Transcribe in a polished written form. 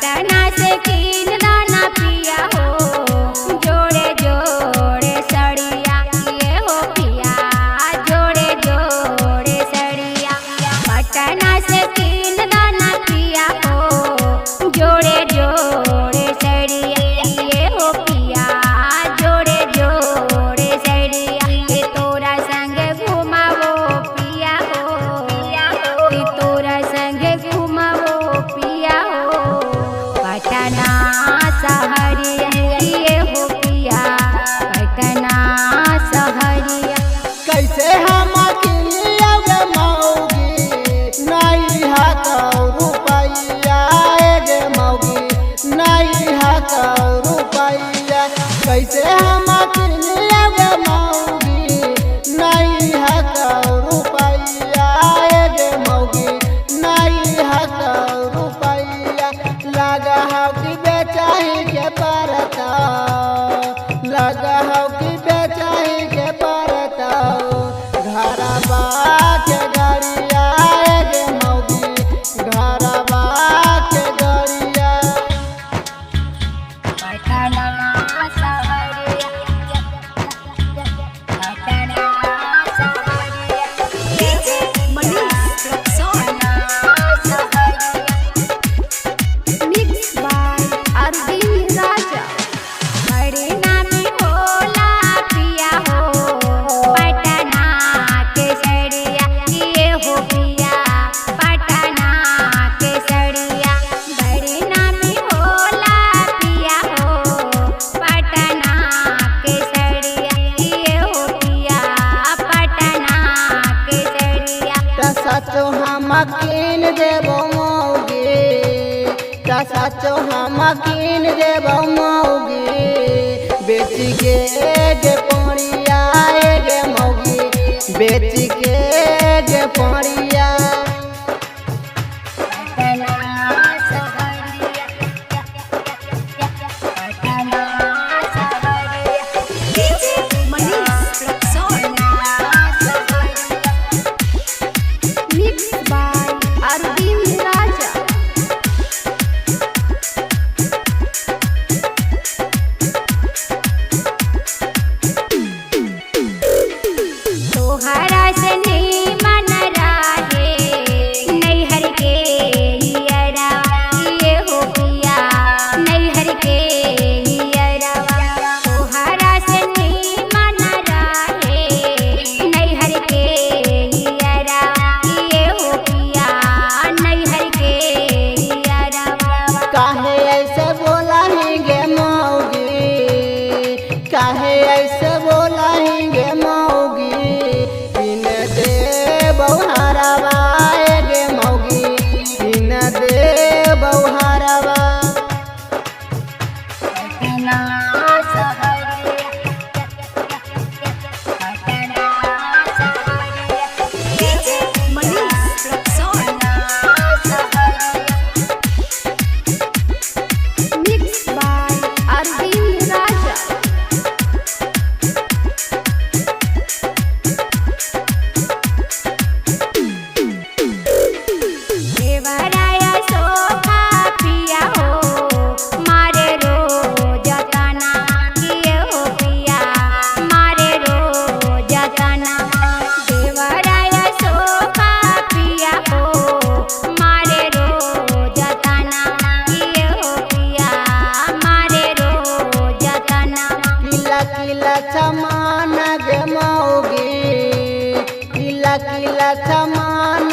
पटना से कीन दाना पिया हो जोड़े जोड़े सड़िया ये हो पिया जोड़े जोड़े सड़िया। पटना से कीन दाना पिया हो जोड़े जोड़े सड़िया ये हो पिया जोड़े जोड़े सड़िया। ये तोरा संग घुमावो पिया हो ये तोरा संग घुमावो पिया हो पटना सहरिया ये हो पिया पटना सहरिया। कैसे हम अकेले मौगी नहीं हाथ रुपैया गे मौगी नहीं हाथ रुपैया। कैसे हम अकेले मौगी नहीं हाथ रुपैया गे मौगी नहीं हाथ रुपैया। लगा हो कि बेचाही के परता लगा हो कि बेचाही के परता घरबा के गरिया गे मौगी घरबा के गरिया। पटना सहरिया पटना सहरिया। DJ Manish Raxaul mix by Arvind Raja. बड़े नामी होला पिया हो पटना के सड़िया ये हो पिया पटना के सड़िया। बड़े नामी होला पिया हो पटना के सड़िया ये हो पिया पटना के सड़िया। सचो हम कीन देबो मौगी सचो हम कीन देबो मौगी बेच के गे पड़िया गे मौगी बेच के गे पड़िया। पटना सहरिया पटना सहरिया। DJ Manish Raxaul mix by Arvind Raja. तोहरा से मन राहे नैहर के हियरवा ये हो पिया नैहर के हियरवा। तोहरा से मन राहे नैहर के हियरवा ये हो पिया नैहर के हियरवा। काहे ऐसे बोला गे मौगी काहे ऐसे बोला गे मौगी पिन दे बौहारवा गे मौगी पिन दे बौहारवा। पटना सहरिया पटना सहरिया। DJ Manish Raxaul mix by Arvind Raja. देवराया सोफा पिया हो मारे रोज तना ये हो पिया मारे रोज तना। देवराया सोफा पिया हो मारे रोज तना ये हो पिया मारे रोज तना। किला किला समान गे मौगी किला किला समान